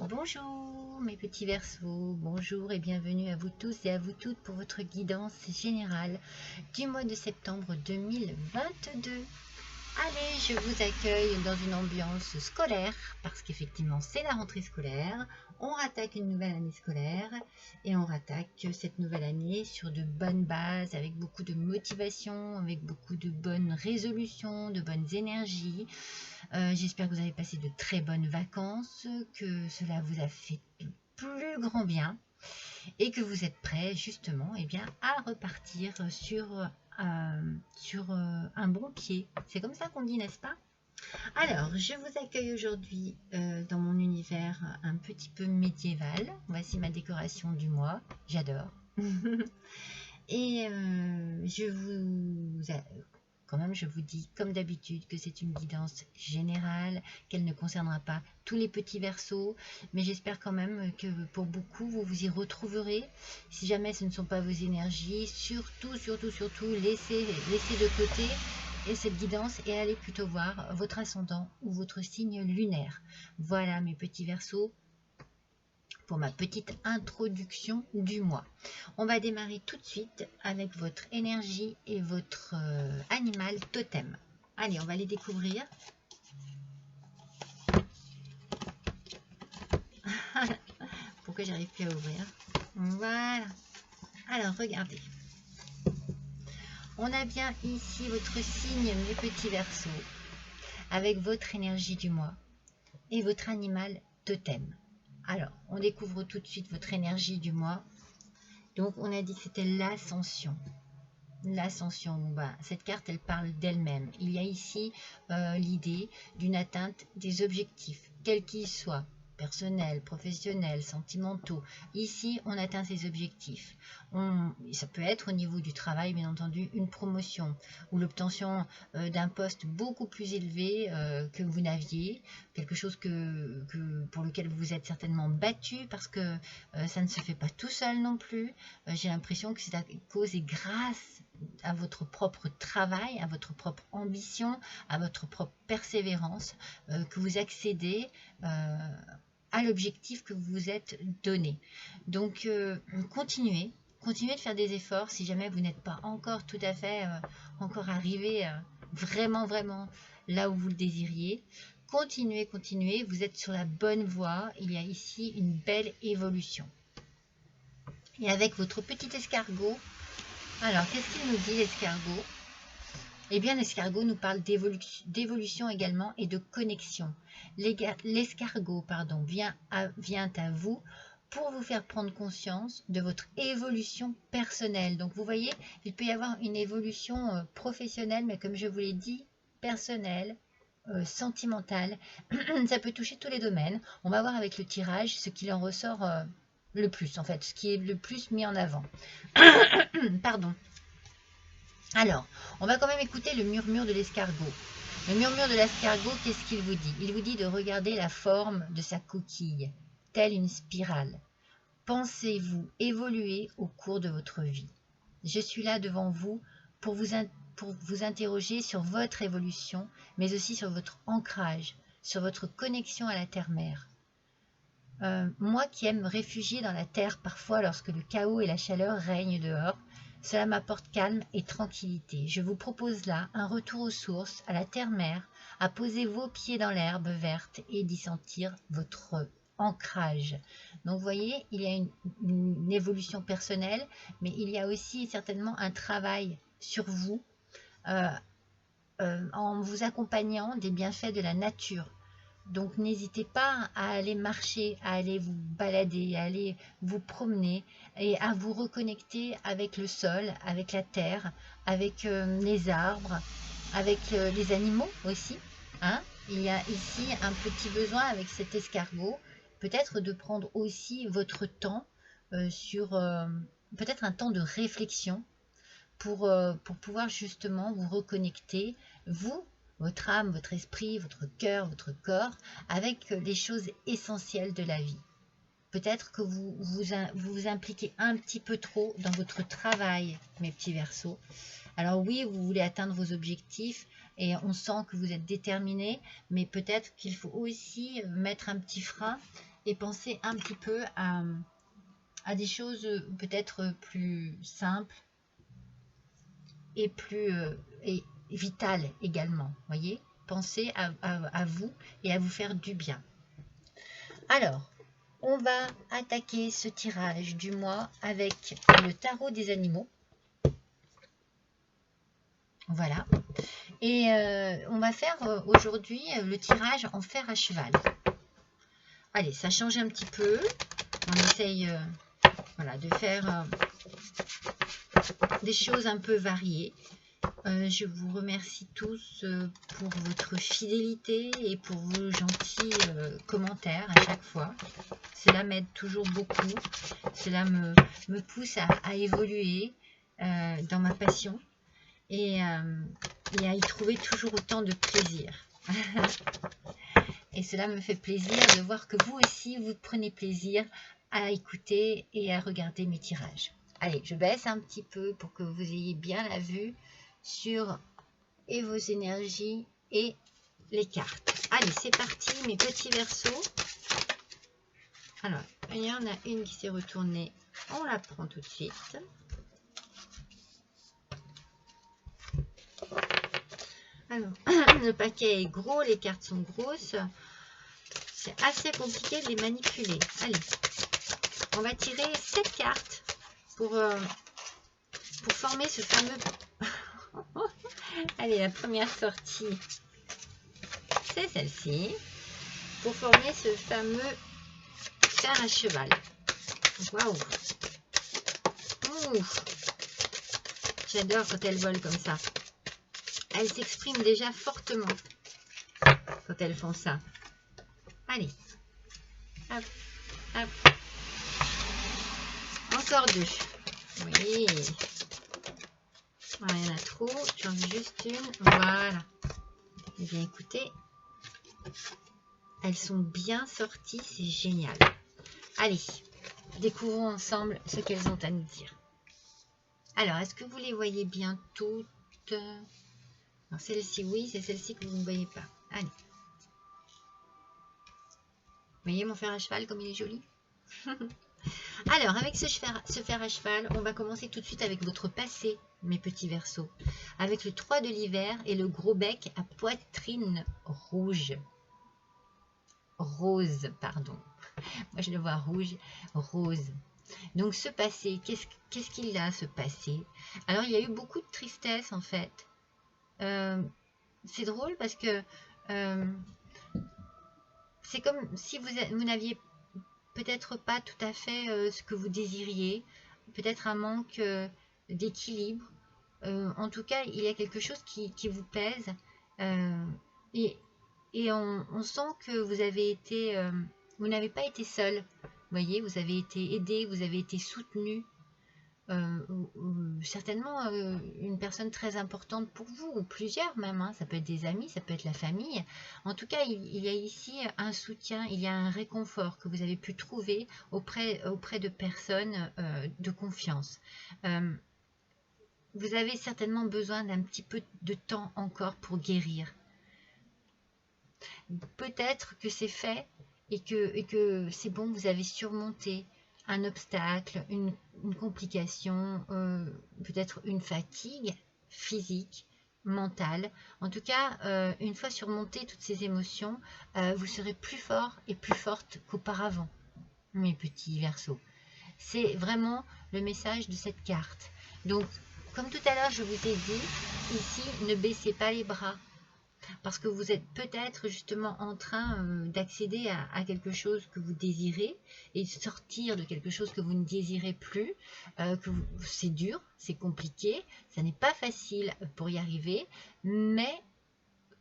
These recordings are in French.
Bonjour mes petits Verseaux, bonjour et bienvenue à vous tous et à vous toutes pour votre guidance générale du mois de septembre 2022. Allez, je vous accueille dans une ambiance scolaire parce qu'effectivement c'est la rentrée scolaire. On rattaque une nouvelle année scolaire et on rattaque cette nouvelle année sur de bonnes bases, avec beaucoup de motivation, avec beaucoup de bonnes résolutions, de bonnes énergies. J'espère que vous avez passé de très bonnes vacances, que cela vous a fait du plus grand bien et que vous êtes prêts justement à repartir sur un bon pied. C'est comme ça qu'on dit, n'est-ce pas? Alors, je vous accueille aujourd'hui dans mon univers un petit peu médiéval. Voici ma décoration du mois. J'adore. Et je vous dis, comme d'habitude, que c'est une guidance générale, qu'elle ne concernera pas tous les petits Verseaux, mais j'espère quand même que pour beaucoup, vous vous y retrouverez. Si jamais ce ne sont pas vos énergies, surtout, laissez de côté cette guidance et allez plutôt voir votre ascendant ou votre signe lunaire. Voilà mes petits Verseaux, pour ma petite introduction du mois. On va démarrer tout de suite avec votre énergie et votre animal totem. Allez, on va les découvrir. Pourquoi j'arrive plus à ouvrir? Voilà. Alors, regardez. On a bien ici votre signe, mes petits Verseaux, avec votre énergie du mois et votre animal totem. Alors, on découvre tout de suite votre énergie du mois. Donc, on a dit que c'était l'ascension. L'ascension, cette carte, elle parle d'elle-même. Il y a ici l'idée d'une atteinte des objectifs, quels qu'ils soient, personnels, professionnels, sentimentaux. Ici, on atteint ces objectifs. Ça peut être au niveau du travail, bien entendu, une promotion ou l'obtention d'un poste beaucoup plus élevé que vous n'aviez, quelque chose pour lequel vous vous êtes certainement battu parce que ça ne se fait pas tout seul non plus. J'ai l'impression que c'est à cause et grâce à votre propre travail, à votre propre ambition, à votre propre persévérance, que vous accédez à l'objectif que vous vous êtes donné. Donc, continuez de faire des efforts si jamais vous n'êtes pas encore tout à fait encore arrivé vraiment là où vous le désiriez. Continuez, vous êtes sur la bonne voie. Il y a ici une belle évolution. Et avec votre petit escargot, alors qu'est-ce qu'il nous dit, l'escargot? Eh bien, l'escargot nous parle d'évolution également et de connexion. L'escargot, vient à vous pour vous faire prendre conscience de votre évolution personnelle. Donc, vous voyez, il peut y avoir une évolution professionnelle, mais comme je vous l'ai dit, personnelle, sentimentale. Ça peut toucher tous les domaines. On va voir avec le tirage ce qu'il en ressort le plus, en fait, ce qui est le plus mis en avant. Pardon. Alors, on va quand même écouter le murmure de l'escargot. Le murmure de l'escargot, qu'est-ce qu'il vous dit? Il vous dit de regarder la forme de sa coquille, telle une spirale. Pensez-vous évoluer au cours de votre vie? Je suis là devant vous pour vous interroger sur votre évolution, mais aussi sur votre ancrage, sur votre connexion à la terre-mère. Moi qui aime me réfugier dans la terre parfois lorsque le chaos et la chaleur règnent dehors, cela m'apporte calme et tranquillité. Je vous propose là un retour aux sources, à la terre-mère, à poser vos pieds dans l'herbe verte et d'y sentir votre ancrage. Donc vous voyez, il y a une évolution personnelle, mais il y a aussi certainement un travail sur vous en vous accompagnant des bienfaits de la nature. Donc n'hésitez pas à aller marcher, à aller vous balader, à aller vous promener et à vous reconnecter avec le sol, avec la terre, avec les arbres, avec les animaux aussi. Il y a ici un petit besoin avec cet escargot, peut-être de prendre aussi votre temps sur peut-être un temps de réflexion pour pouvoir justement vous reconnecter, vous, votre âme, votre esprit, votre cœur, votre corps, avec les choses essentielles de la vie. Peut-être que vous vous impliquez un petit peu trop dans votre travail, mes petits Verseaux. Alors oui, vous voulez atteindre vos objectifs et on sent que vous êtes déterminé, mais peut-être qu'il faut aussi mettre un petit frein et pensez un petit peu à des choses peut-être plus simples et plus et vitales également. Voyez, pensez à vous et à vous faire du bien. Alors, on va attaquer ce tirage du mois avec le tarot des animaux. Voilà. Et on va faire aujourd'hui le tirage en fer à cheval. Allez, ça change un petit peu. On essaye voilà, de faire des choses un peu variées. Je vous remercie tous pour votre fidélité et pour vos gentils commentaires à chaque fois. Cela m'aide toujours beaucoup. Cela me pousse à évoluer dans ma passion et à y trouver toujours autant de plaisir. Et cela me fait plaisir de voir que vous aussi, vous prenez plaisir à écouter et à regarder mes tirages. Allez, je baisse un petit peu pour que vous ayez bien la vue sur et vos énergies et les cartes. Allez, c'est parti, mes petits Verseaux. Alors, il y en a une qui s'est retournée. On la prend tout de suite. Alors, le paquet est gros, les cartes sont grosses. C'est assez compliqué de les manipuler. Allez, on va tirer 7 cartes pour former ce fameux... Allez, la première sortie, c'est celle-ci. Pour former ce fameux fer à cheval. Waouh! J'adore quand elles volent comme ça. Elles s'expriment déjà fortement quand elles font ça. Allez. Hop, hop. Encore 2. Oui. Il y en a trop. J'en veux juste une. Voilà. Eh bien, écoutez. Elles sont bien sorties. C'est génial. Allez. Découvrons ensemble ce qu'elles ont à nous dire. Alors, est-ce que vous les voyez bien toutes? Celle-ci, oui. C'est celle-ci que vous ne voyez pas. Allez. Vous voyez mon fer à cheval comme il est joli? Alors, avec ce fer à cheval, on va commencer tout de suite avec votre passé, mes petits Verseaux. Avec le 3 de l'hiver et le gros bec à poitrine rouge. Rose, pardon. Moi, je le vois rouge, rose. Donc, ce passé, qu'est-ce qu'il a, ce passé? Alors, il y a eu beaucoup de tristesse, en fait. C'est drôle parce que c'est comme si vous n'aviez peut-être pas tout à fait ce que vous désiriez, peut-être un manque d'équilibre. En tout cas, il y a quelque chose qui vous pèse et on sent que vous avez été, vous n'avez pas été seul. Vous voyez, vous avez été aidé, vous avez été soutenu. Certainement une personne très importante pour vous, ou plusieurs même, hein. Ça peut être des amis, ça peut être la famille. En tout cas, il y a ici un soutien, il y a un réconfort que vous avez pu trouver auprès de personnes de confiance. Vous avez certainement besoin d'un petit peu de temps encore pour guérir. Peut-être que c'est fait et que c'est bon, vous avez surmonté un obstacle, une complication, peut-être une fatigue physique, mentale. En tout cas, une fois surmonté toutes ces émotions, vous serez plus fort et plus forte qu'auparavant, mes petits Verseaux. C'est vraiment le message de cette carte. Donc, comme tout à l'heure, je vous ai dit, ici, ne baissez pas les bras. Parce que vous êtes peut-être justement en train d'accéder à quelque chose que vous désirez et de sortir de quelque chose que vous ne désirez plus, c'est dur, c'est compliqué, ça n'est pas facile pour y arriver, mais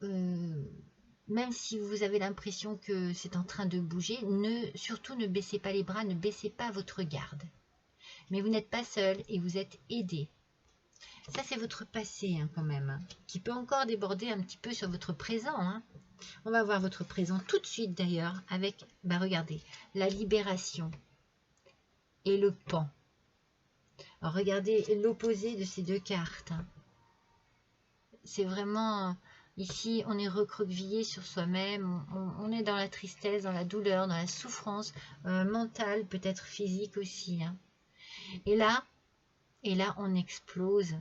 même si vous avez l'impression que c'est en train de bouger, surtout ne baissez pas les bras, ne baissez pas votre garde. Mais vous n'êtes pas seul et vous êtes aidé. Ça, c'est votre passé hein, quand même, hein, qui peut encore déborder un petit peu sur votre présent. Hein. On va voir votre présent tout de suite d'ailleurs avec, regardez, la libération et le pan. Alors, regardez l'opposé de ces deux cartes. Hein. C'est vraiment Ici, on est recroquevillé sur soi-même, on est dans la tristesse, dans la douleur, dans la souffrance mentale, peut-être physique aussi, hein. Et là, on explose.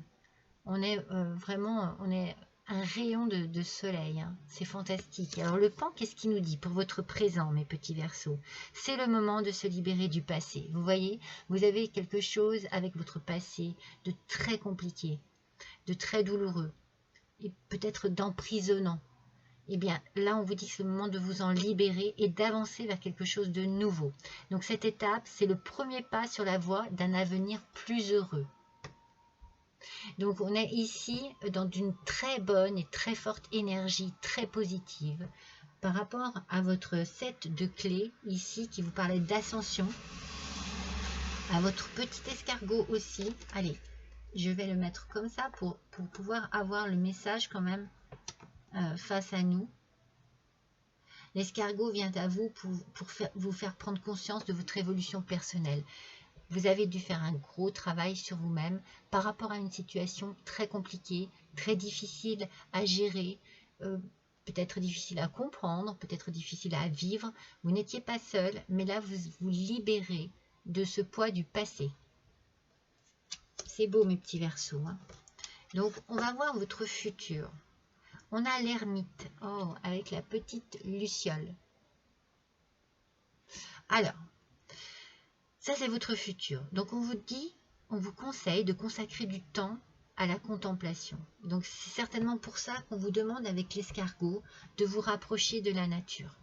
On est vraiment, on est un rayon de soleil, hein. C'est fantastique. Alors le pan, qu'est-ce qu'il nous dit pour votre présent, mes petits Verseaux? C'est le moment de se libérer du passé. Vous voyez, vous avez quelque chose avec votre passé de très compliqué, de très douloureux, et peut-être d'emprisonnant. Eh bien, là, on vous dit que c'est le moment de vous en libérer et d'avancer vers quelque chose de nouveau. Donc, cette étape, c'est le premier pas sur la voie d'un avenir plus heureux. Donc, on est ici dans une très bonne et très forte énergie, très positive. Par rapport à votre set de clés, ici, qui vous parlait d'ascension, à votre petit escargot aussi. Allez, je vais le mettre comme ça pour pouvoir avoir le message quand même face à nous. L'escargot vient à vous pour vous faire prendre conscience de votre évolution personnelle. Vous avez dû faire un gros travail sur vous-même par rapport à une situation très compliquée, très difficile à gérer, peut-être difficile à comprendre, peut-être difficile à vivre. Vous n'étiez pas seul, mais là, vous vous libérez de ce poids du passé. C'est beau, mes petits Verseaux, hein. Donc, on va voir votre futur. On a l'ermite, oh, avec la petite luciole. Alors, ça c'est votre futur. Donc on vous dit, on vous conseille de consacrer du temps à la contemplation. Donc c'est certainement pour ça qu'on vous demande avec l'escargot de vous rapprocher de la nature.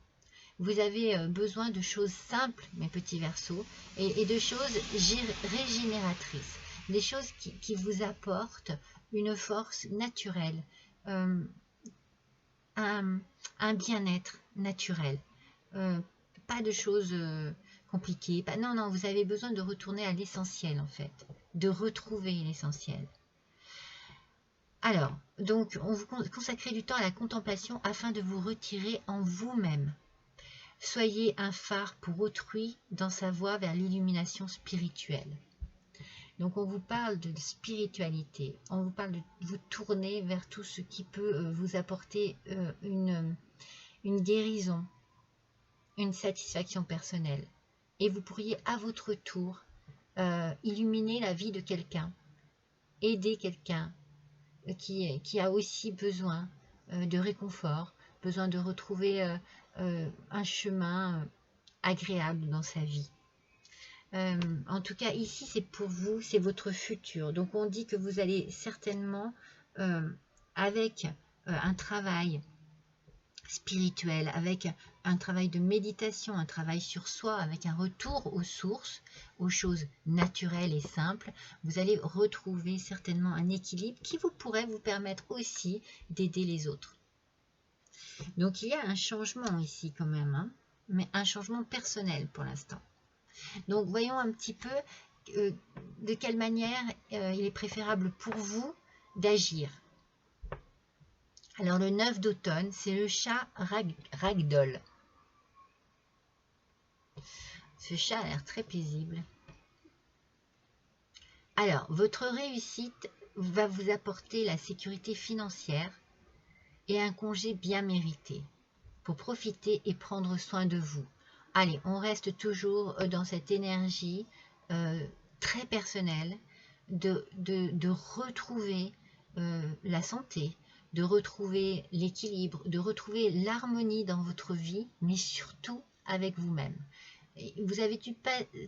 Vous avez besoin de choses simples, mes petits Verseaux, et de choses régénératrices. Des choses qui vous apportent une force naturelle, un bien-être naturel. Pas de choses compliquées. Non, non, vous avez besoin de retourner à l'essentiel en fait, de retrouver l'essentiel. Alors, donc, on vous consacre du temps à la contemplation afin de vous retirer en vous-même. Soyez un phare pour autrui dans sa voie vers l'illumination spirituelle. Donc, on vous parle de spiritualité, on vous parle de vous tourner vers tout ce qui peut vous apporter une guérison, une satisfaction personnelle. Et vous pourriez à votre tour illuminer la vie de quelqu'un, aider quelqu'un qui a aussi besoin de réconfort, besoin de retrouver un chemin agréable dans sa vie. En tout cas, ici, c'est pour vous, c'est votre futur. Donc, on dit que vous allez certainement, avec un travail spirituel, avec un travail de méditation, un travail sur soi, avec un retour aux sources, aux choses naturelles et simples, vous allez retrouver certainement un équilibre qui pourrait vous permettre aussi d'aider les autres. Donc il y a un changement ici quand même, hein, mais un changement personnel pour l'instant. Donc voyons un petit peu de quelle manière il est préférable pour vous d'agir. Alors le 9 d'automne, c'est le chat Ragdoll. Ce chat a l'air très paisible. Alors, votre réussite va vous apporter la sécurité financière et un congé bien mérité pour profiter et prendre soin de vous. Allez, on reste toujours dans cette énergie très personnelle de retrouver la santé, de retrouver l'équilibre, de retrouver l'harmonie dans votre vie, mais surtout avec vous-même. Vous avez dû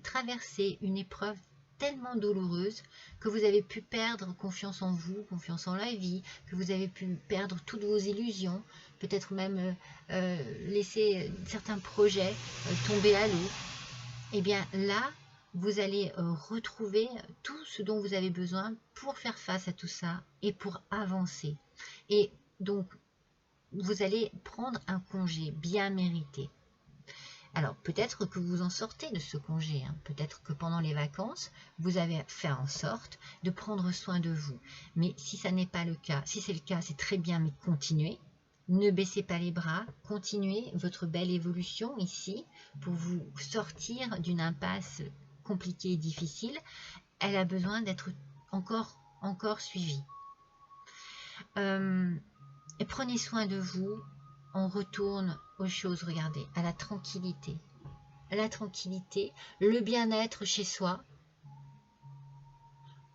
traverser une épreuve tellement douloureuse que vous avez pu perdre confiance en vous, confiance en la vie, que vous avez pu perdre toutes vos illusions, peut-être même laisser certains projets tomber à l'eau. Et bien là, vous allez retrouver tout ce dont vous avez besoin pour faire face à tout ça et pour avancer. Et donc, vous allez prendre un congé bien mérité. Alors, peut-être que vous en sortez de ce congé, hein. Peut-être que pendant les vacances, vous avez fait en sorte de prendre soin de vous. Mais si ça n'est pas le cas, si c'est le cas, c'est très bien, mais continuez. Ne baissez pas les bras, continuez votre belle évolution ici pour vous sortir d'une impasse compliquée et difficile. Elle a besoin d'être encore suivie. Et prenez soin de vous. On retourne aux choses, regardez, à la tranquillité. La tranquillité, le bien-être chez soi,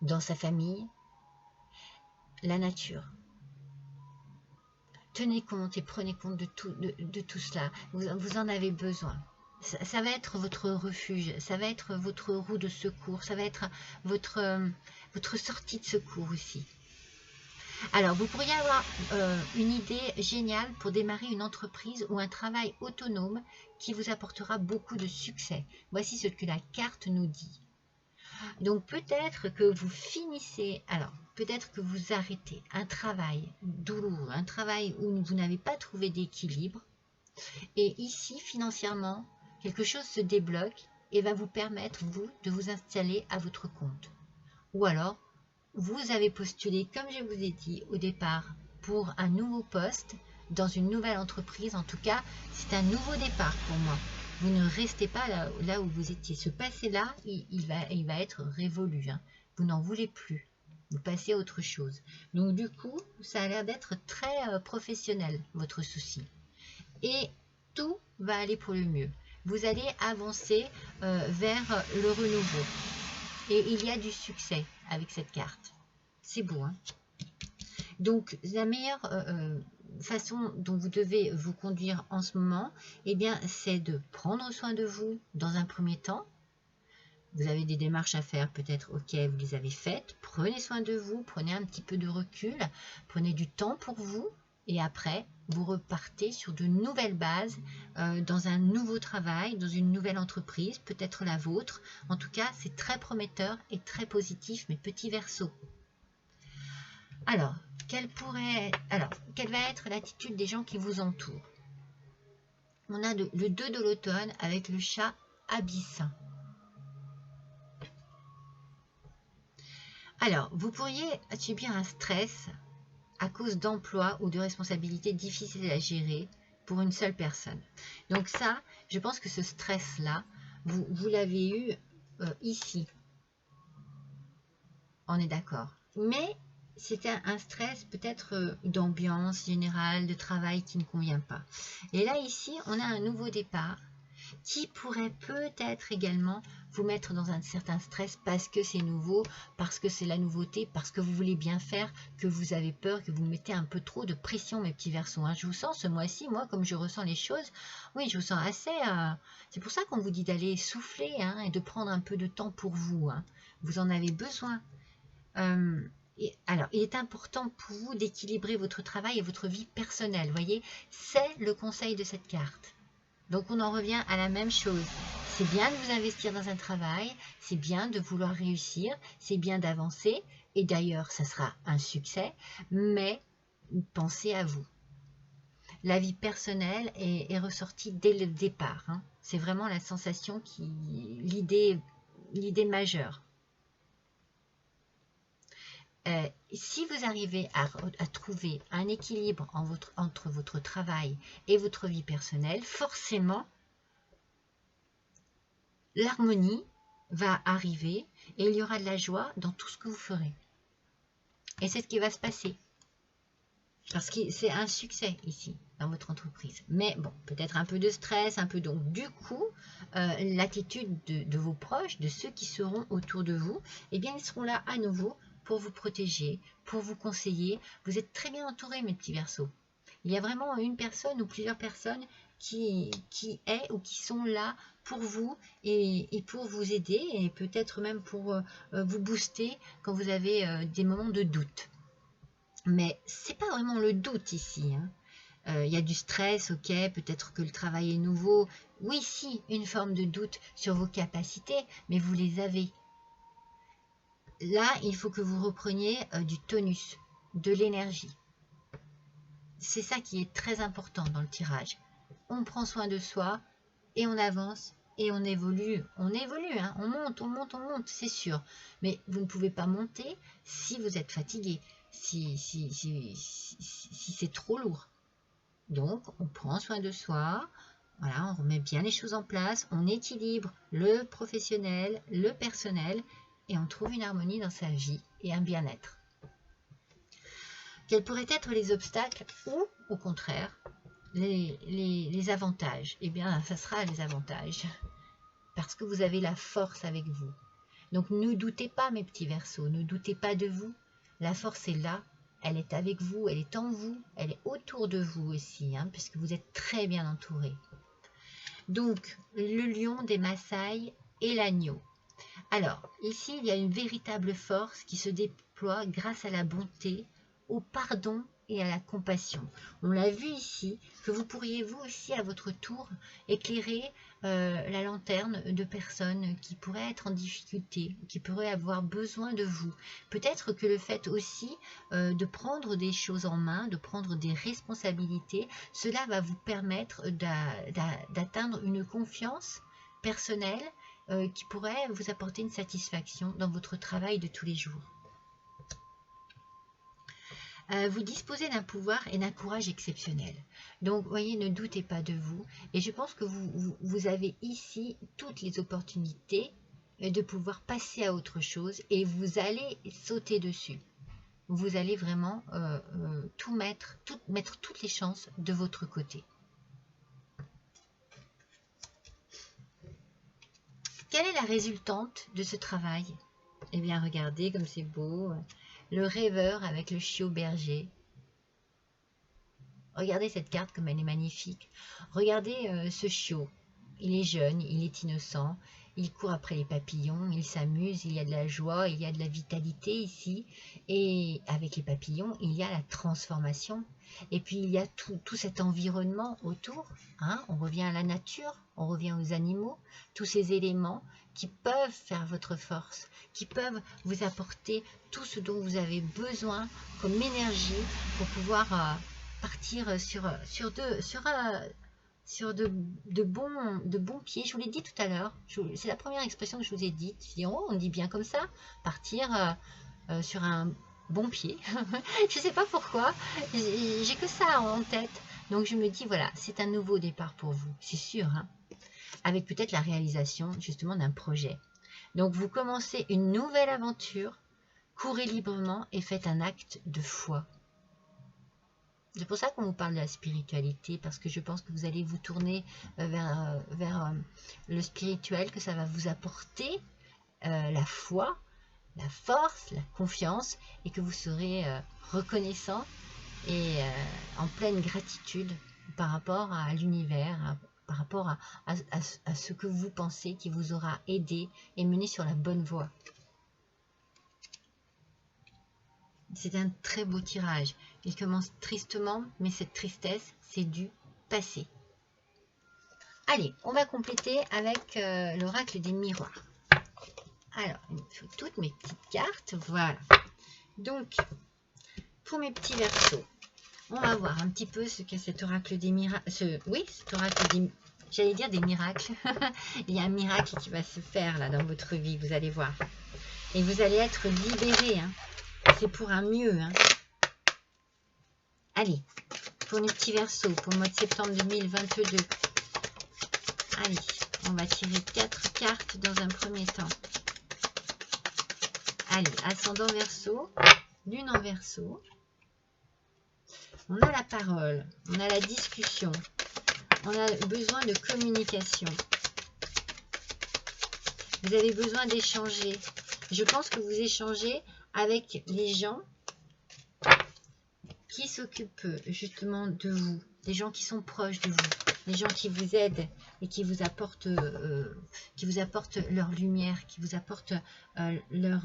dans sa famille, la nature. Tenez compte et prenez compte de tout cela. Vous en avez besoin. Ça va être votre refuge, ça va être votre roue de secours, ça va être votre sortie de secours aussi. Alors, vous pourriez avoir une idée géniale pour démarrer une entreprise ou un travail autonome qui vous apportera beaucoup de succès. Voici ce que la carte nous dit. Donc, peut-être que vous finissez, alors, peut-être que vous arrêtez un travail douloureux, un travail où vous n'avez pas trouvé d'équilibre. Et ici, financièrement, quelque chose se débloque et va vous permettre, vous, de vous installer à votre compte. Ou alors, vous avez postulé, comme je vous ai dit au départ, pour un nouveau poste dans une nouvelle entreprise. En tout cas, c'est un nouveau départ pour moi. Vous ne restez pas là où vous étiez. Ce passé-là, il va être révolu. Hein. Vous n'en voulez plus. Vous passez à autre chose. Donc du coup, ça a l'air d'être très professionnel, votre souci. Et tout va aller pour le mieux. Vous allez avancer vers le renouveau. Et il y a du succès avec cette carte. C'est beau, hein? Donc, la meilleure façon dont vous devez vous conduire en ce moment, eh bien, c'est de prendre soin de vous dans un premier temps. Vous avez des démarches à faire, peut-être, ok, vous les avez faites. Prenez soin de vous, prenez un petit peu de recul, prenez du temps pour vous. Et après, vous repartez sur de nouvelles bases, dans un nouveau travail, dans une nouvelle entreprise, peut-être la vôtre. En tout cas, c'est très prometteur et très positif, mes petits Verseaux. Alors, quelle va être l'attitude des gens qui vous entourent? On a le 2 de l'automne avec le chat abyssin. Alors, vous pourriez subir un stress à cause d'emplois ou de responsabilités difficiles à gérer pour une seule personne. Donc ça, je pense que ce stress-là, vous l'avez eu ici. On est d'accord. Mais c'est un stress peut-être d'ambiance générale, de travail qui ne convient pas. Et là, ici, on a un nouveau départ qui pourrait peut-être également vous mettre dans un certain stress parce que c'est nouveau, parce que c'est la nouveauté, parce que vous voulez bien faire, que vous avez peur, que vous mettez un peu trop de pression, mes petits Verseaux. Hein. Je vous sens ce mois-ci, moi, comme je ressens les choses, oui, je vous sens assez... c'est pour ça qu'on vous dit d'aller souffler hein, et de prendre un peu de temps pour vous. Hein. Vous en avez besoin. Alors, il est important pour vous d'équilibrer votre travail et votre vie personnelle. Voyez, c'est le conseil de cette carte. Donc, on en revient à la même chose. C'est bien de vous investir dans un travail, c'est bien de vouloir réussir, c'est bien d'avancer. Et d'ailleurs, ça sera un succès, mais pensez à vous. La vie personnelle est ressortie dès le départ. Hein. C'est vraiment la sensation l'idée majeure. Si vous arrivez à trouver un équilibre entre votre travail et votre vie personnelle, forcément, l'harmonie va arriver et il y aura de la joie dans tout ce que vous ferez. Et c'est ce qui va se passer. Parce que c'est un succès ici, dans votre entreprise. Mais bon, peut-être un peu de stress, un peu donc du coup, l'attitude de vos proches, de ceux qui seront autour de vous, eh bien ils seront là à nouveau pour vous protéger, pour vous conseiller. Vous êtes très bien entouré, mes petits Verseaux. Il y a vraiment une personne ou plusieurs personnes qui est ou qui sont là pour vous et pour vous aider et peut-être même pour vous booster quand vous avez des moments de doute. Mais c'est pas vraiment le doute ici. Hein. Y a du stress, ok, peut-être que le travail est nouveau. Oui, si, une forme de doute sur vos capacités, mais vous les avez. Là, il faut que vous repreniez du tonus, de l'énergie. C'est ça qui est très important dans le tirage. On prend soin de soi et on avance et on évolue. On évolue, hein. On monte, c'est sûr. Mais vous ne pouvez pas monter si vous êtes fatigué, si c'est trop lourd. Donc, on prend soin de soi, voilà, on remet bien les choses en place, on équilibre le professionnel, le personnel, et on trouve une harmonie dans sa vie et un bien-être. Quels pourraient être les obstacles ou, au contraire, les avantages? Eh bien, ça sera les avantages. Parce que vous avez la force avec vous. Donc, ne doutez pas, mes petits Verseaux, ne doutez pas de vous. La force est là, elle est avec vous, elle est en vous, elle est autour de vous aussi, hein, puisque vous êtes très bien entourés. Donc, le lion des Maasai et l'agneau. Alors, ici, il y a une véritable force qui se déploie grâce à la bonté, au pardon et à la compassion. On l'a vu ici, que vous pourriez vous aussi à votre tour éclairer la lanterne de personnes qui pourraient être en difficulté, qui pourraient avoir besoin de vous. Peut-être que le fait aussi de prendre des choses en main, de prendre des responsabilités, cela va vous permettre d'atteindre une confiance personnelle qui pourrait vous apporter une satisfaction dans votre travail de tous les jours. Vous disposez d'un pouvoir et d'un courage exceptionnel. Donc, vous voyez, ne doutez pas de vous. Et je pense que vous avez ici toutes les opportunités de pouvoir passer à autre chose et vous allez sauter dessus. Vous allez vraiment mettre toutes les chances de votre côté. Quelle est la résultante de ce travail? Eh bien, regardez comme c'est beau. Le rêveur avec le chiot berger. Regardez cette carte comme elle est magnifique. Regardez ce chiot. Il est jeune, il est innocent. Il court après les papillons, il s'amuse, il y a de la joie, il y a de la vitalité ici. Et avec les papillons, il y a la transformation. Et puis il y a tout cet environnement autour. Hein, on revient à la nature, on revient aux animaux. Tous ces éléments qui peuvent faire votre force, qui peuvent vous apporter tout ce dont vous avez besoin comme énergie pour pouvoir partir sur de bons pieds. Je vous l'ai dit tout à l'heure, c'est la première expression que je vous ai dite. Je dis, oh, on dit bien comme ça, partir sur un bon pied. Je ne sais pas pourquoi, j'ai que ça en tête. Donc je me dis, voilà, c'est un nouveau départ pour vous, c'est sûr, hein, avec peut-être la réalisation justement d'un projet. Donc vous commencez une nouvelle aventure, courez librement et faites un acte de foi. C'est pour ça qu'on vous parle de la spiritualité, parce que je pense que vous allez vous tourner vers le spirituel, que ça va vous apporter la foi, la force, la confiance, et que vous serez reconnaissant et en pleine gratitude par rapport à l'univers, par rapport à ce que vous pensez qui vous aura aidé et mené sur la bonne voie. C'est un très beau tirage. Il commence tristement, mais cette tristesse, c'est du passé. Allez, on va compléter avec l'oracle des miroirs. Alors, il me faut toutes mes petites cartes. Voilà. Donc, pour mes petits Verseaux, on va voir un petit peu ce qu'est cet oracle des miracles. Cet oracle des... J'allais dire des miracles. Il y a un miracle qui va se faire là dans votre vie, vous allez voir. Et vous allez être libérés, hein. C'est pour un mieux. Hein. Allez, pour les petits Verseaux, pour le mois de septembre 2022. Allez, on va tirer 4 cartes dans un premier temps. Allez, ascendant Verseau, lune en Verseau. On a la parole, on a la discussion, on a besoin de communication. Vous avez besoin d'échanger. Je pense que vous échangez avec les gens qui s'occupent justement de vous, des gens qui sont proches de vous, les gens qui vous aident et qui vous apportent leur lumière, qui vous apportent leur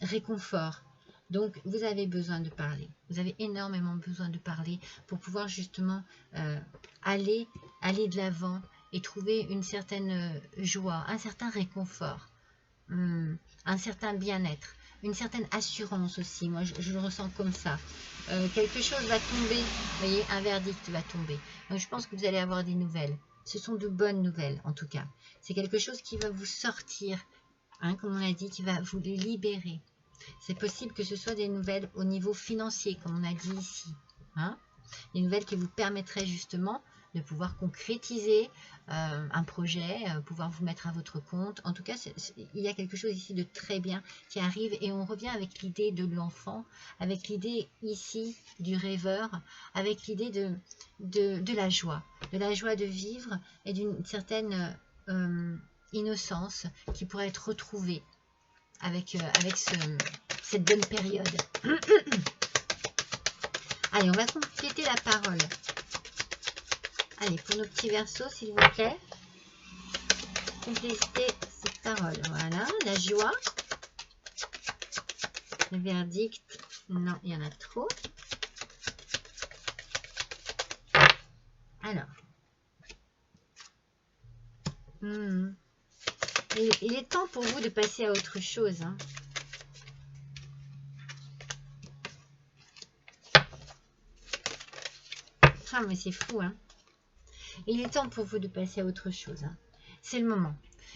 réconfort. Donc, vous avez besoin de parler. Vous avez énormément besoin de parler pour pouvoir justement aller de l'avant et trouver une certaine joie, un certain réconfort, un certain bien-être, une certaine assurance aussi. Moi, je le ressens comme ça. Quelque chose va tomber, vous voyez, un verdict va tomber. Donc, je pense que vous allez avoir des nouvelles. Ce sont de bonnes nouvelles, en tout cas. C'est quelque chose qui va vous sortir, hein, comme on a dit, qui va vous libérer. C'est possible que ce soit des nouvelles au niveau financier, comme on a dit ici. Hein, des nouvelles qui vous permettraient justement de pouvoir concrétiser un projet, pouvoir vous mettre à votre compte. En tout cas, il y a quelque chose ici de très bien qui arrive et on revient avec l'idée de l'enfant, avec l'idée ici du rêveur, avec l'idée de la joie de vivre et d'une certaine innocence qui pourrait être retrouvée avec cette bonne période. Allez, on va compléter la parole. Allez, pour nos petits versos, s'il vous plaît. Compléter cette parole. Voilà, la joie. Le verdict. Non, il y en a trop. Alors. Il est temps pour vous de passer à autre chose. Hein. Ah, mais c'est fou, hein. Il est temps pour vous de passer à autre chose. Hein. C'est le moment.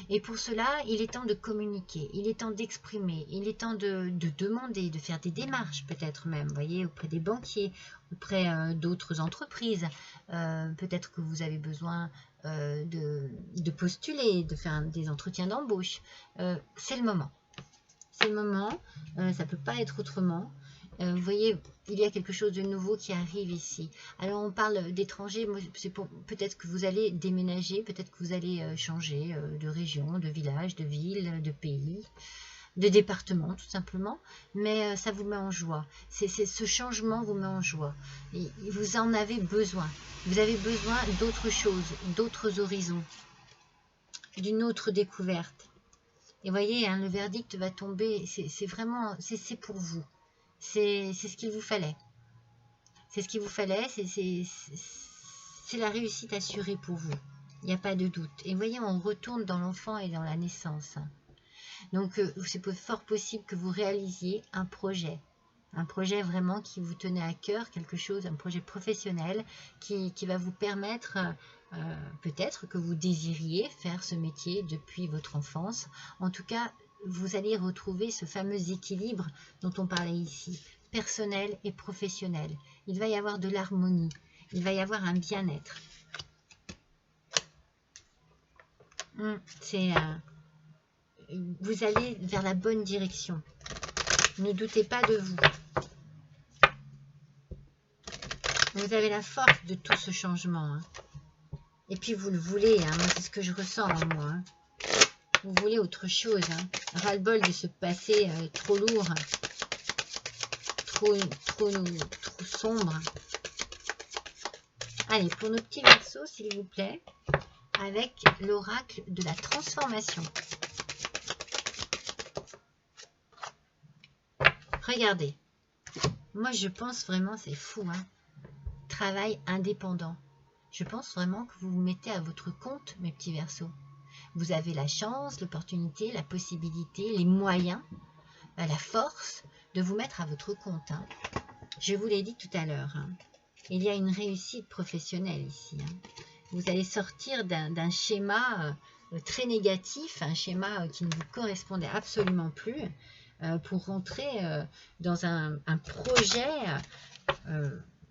Et pour cela, il est temps de communiquer, il est temps d'exprimer, il est temps de demander, de faire des démarches peut-être même, vous voyez, auprès des banquiers, auprès d'autres entreprises. Peut-être que vous avez besoin de postuler, de faire des entretiens d'embauche. C'est le moment. C'est le moment, ça ne peut pas être autrement. Vous voyez, il y a quelque chose de nouveau qui arrive ici. Alors, on parle d'étrangers, peut-être que vous allez déménager, peut-être que vous allez changer de région, de village, de ville, de pays, de département, tout simplement. Mais ça vous met en joie. Ce changement vous met en joie. Et vous en avez besoin. Vous avez besoin d'autre chose, d'autres horizons, d'une autre découverte. Et vous voyez, hein, le verdict va tomber, c'est vraiment, c'est pour vous. C'est ce qu'il vous fallait. C'est ce qu'il vous fallait, c'est la réussite assurée pour vous. Il n'y a pas de doute. Et vous voyez, on retourne dans l'enfant et dans la naissance. Donc, c'est fort possible que vous réalisiez un projet vraiment qui vous tenait à cœur, quelque chose, un projet professionnel qui va vous permettre, peut-être que vous désiriez faire ce métier depuis votre enfance. En tout cas, vous allez retrouver ce fameux équilibre dont on parlait ici, personnel et professionnel. Il va y avoir de l'harmonie, il va y avoir un bien-être. Vous allez vers la bonne direction. Ne doutez pas de vous. Vous avez la force de tout ce changement. Hein. Et puis vous le voulez, hein. Moi c'est ce que je ressens en moi. Hein. Vous voulez autre chose. Hein. Ras-le-bol de ce passé trop lourd, trop sombre. Allez, pour nos petits versos, s'il vous plaît, avec l'oracle de la transformation. Regardez. Moi je pense vraiment, c'est fou, hein. Travail indépendant. Je pense vraiment que vous vous mettez à votre compte, mes petits versos. Vous avez la chance, l'opportunité, la possibilité, les moyens, la force de vous mettre à votre compte. Hein. Je vous l'ai dit tout à l'heure. Hein. Il y a une réussite professionnelle ici. Hein. Vous allez sortir d'un schéma très négatif, un schéma qui ne vous correspondait absolument plus, pour rentrer dans un projet.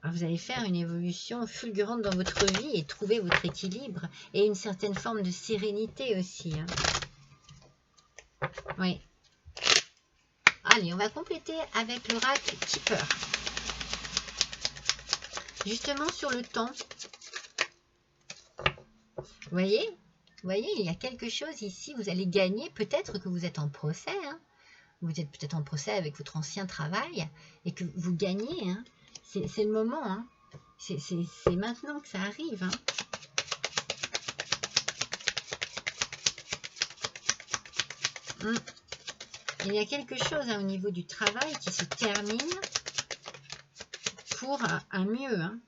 Vous allez faire une évolution fulgurante dans votre vie et trouver votre équilibre et une certaine forme de sérénité aussi. Hein. Oui. Allez, on va compléter avec l'oracle Keeper. Justement sur le temps. Vous voyez, il y a quelque chose ici. Vous allez gagner. Peut-être que vous êtes en procès. Hein. Vous êtes peut-être en procès avec votre ancien travail et que vous gagnez. Hein. C'est le moment, hein. C'est maintenant que ça arrive. Hein. Il y a quelque chose hein, au niveau du travail qui se termine pour un mieux. Hein.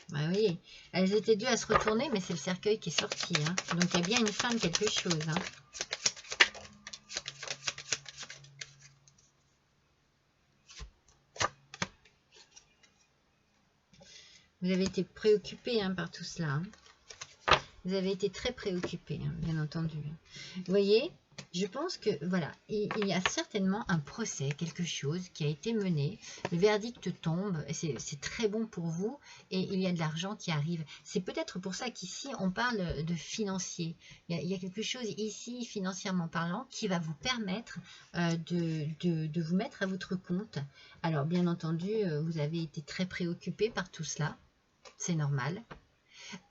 Bah, vous voyez, elles étaient deux à se retourner, mais c'est le cercueil qui est sorti. Hein. Donc il y a bien une fin de quelque chose. Hein. Vous avez été préoccupé hein, par tout cela. Hein. Vous avez été très préoccupé, hein, bien entendu. Vous voyez, Je pense que, voilà, il y a certainement un procès, quelque chose qui a été mené. Le verdict tombe, c'est très bon pour vous et il y a de l'argent qui arrive. C'est peut-être pour ça qu'ici, on parle de financier. Il y a quelque chose ici, financièrement parlant, qui va vous permettre de vous mettre à votre compte. Alors, bien entendu, vous avez été très préoccupé par tout cela. C'est normal.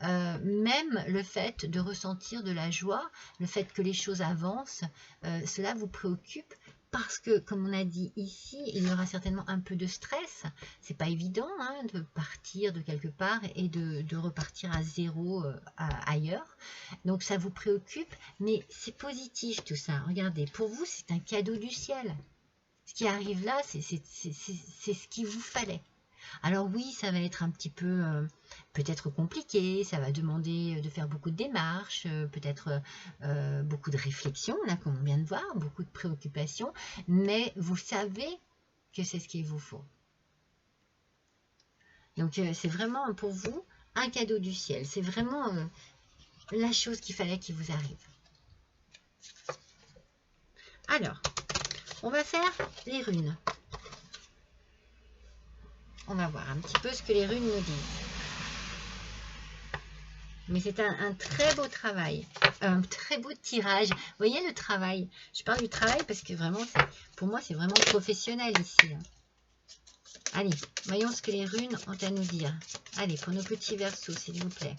Même le fait de ressentir de la joie, le fait que les choses avancent, cela vous préoccupe parce que, comme on a dit ici, il y aura certainement un peu de stress. C'est pas évident hein, de partir de quelque part et de repartir à zéro ailleurs. Donc ça vous préoccupe, mais c'est positif tout ça. Regardez, pour vous, c'est un cadeau du ciel. Ce qui arrive là, c'est ce qu'il vous fallait. Alors oui, ça va être un petit peu peut-être compliqué, ça va demander de faire beaucoup de démarches, peut-être beaucoup de réflexion, là comme on vient de voir, beaucoup de préoccupations, mais vous savez que c'est ce qu'il vous faut. Donc c'est vraiment pour vous un cadeau du ciel, c'est vraiment la chose qu'il fallait qu'il vous arrive. Alors, on va faire les runes. On va voir un petit peu ce que les runes nous disent. Mais c'est un très beau travail, un très beau tirage. Vous voyez le travail? Je parle du travail parce que vraiment, pour moi, c'est vraiment professionnel ici. Allez, voyons ce que les runes ont à nous dire. Allez, pour nos petits versos, s'il vous plaît.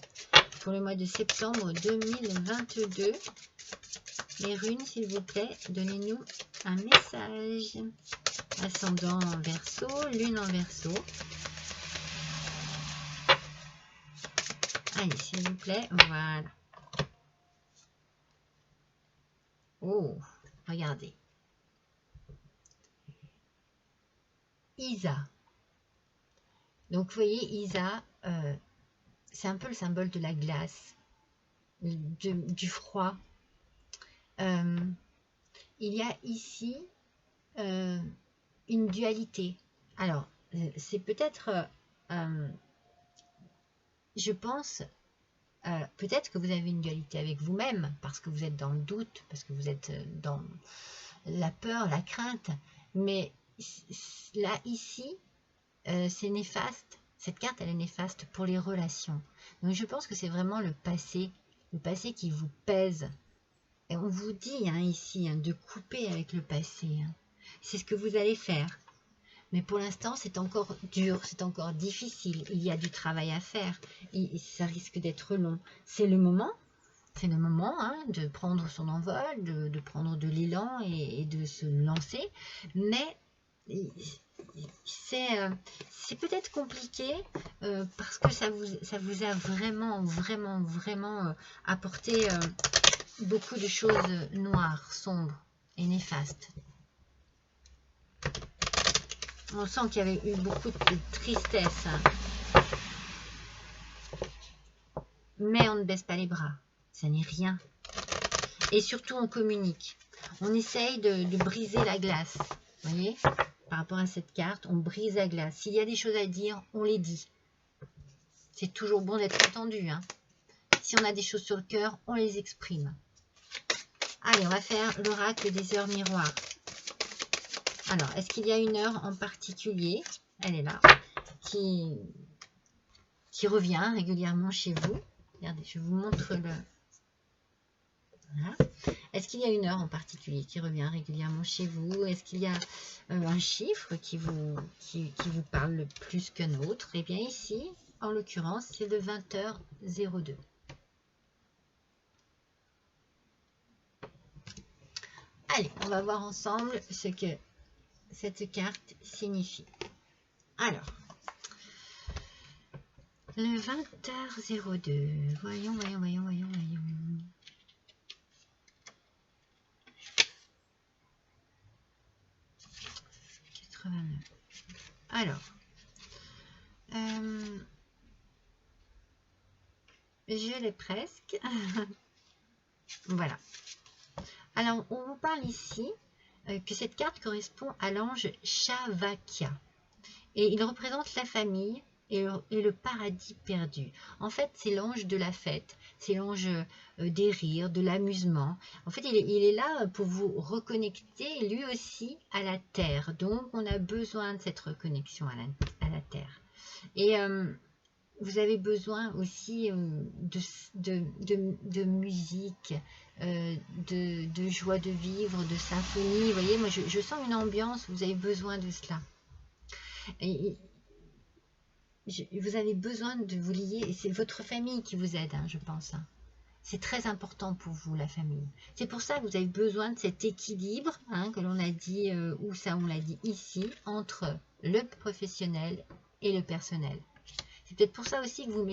Pour le mois de septembre 2022, les runes, s'il vous plaît, donnez-nous un message. Ascendant en verso, lune en verso. Allez, s'il vous plaît, voilà. Oh, regardez. Isa. Donc, vous voyez, Isa, c'est un peu le symbole de la glace, du froid. Il y a ici une dualité. Alors, c'est peut-être, je pense, peut-être que vous avez une dualité avec vous-même, parce que vous êtes dans le doute, parce que vous êtes dans la peur, la crainte. Mais là, ici, c'est néfaste. Cette carte, elle est néfaste pour les relations. Donc, je pense que c'est vraiment le passé qui vous pèse. Et on vous dit hein, ici hein, de couper avec le passé. Hein. C'est ce que vous allez faire. Mais pour l'instant, c'est encore dur, c'est encore difficile. Il y a du travail à faire et ça risque d'être long. C'est le moment hein, de prendre son envol, de prendre de l'élan et de se lancer. Mais c'est peut-être compliqué parce que ça vous a vraiment apporté beaucoup de choses noires, sombres et néfastes. On sent qu'il y avait eu beaucoup de tristesse. Mais on ne baisse pas les bras. Ça n'est rien. Et surtout, on communique. On essaye de briser la glace. Vous voyez? Par rapport à cette carte, on brise la glace. S'il y a des choses à dire, on les dit. C'est toujours bon d'être entendu. Hein. Si on a des choses sur le cœur, on les exprime. Allez, on va faire l'oracle des heures miroirs. Alors, est-ce qu'il y a une heure en particulier? Elle est là. Qui revient régulièrement chez vous. Regardez, je vous montre le... Voilà. Est-ce qu'il y a une heure en particulier qui revient régulièrement chez vous? Est-ce qu'il y a un chiffre qui vous parle le plus qu'un autre? Eh bien ici, en l'occurrence, c'est le 20h02. Allez, on va voir ensemble ce que cette carte signifie. Alors, le 20h02. Voyons. 89. Alors, je l'ai presque. Voilà. Alors, on vous parle ici que cette carte correspond à l'ange Shavakya. Et il représente la famille, et le paradis perdu. En fait, c'est l'ange de la fête, c'est l'ange des rires, de l'amusement. En fait, il est là pour vous reconnecter lui aussi à la terre. Donc, on a besoin de cette reconnexion à la terre. Et vous avez besoin aussi de musique, de joie de vivre, de symphonie. Vous voyez, moi, je sens une ambiance, vous avez besoin de cela. Et vous avez besoin de vous lier, et c'est votre famille qui vous aide, hein, je pense. Hein. C'est très important pour vous, la famille. C'est pour ça que vous avez besoin de cet équilibre, hein, que l'on a dit, ou ça on l'a dit ici, entre le professionnel et le personnel. C'est peut-être pour ça aussi que vous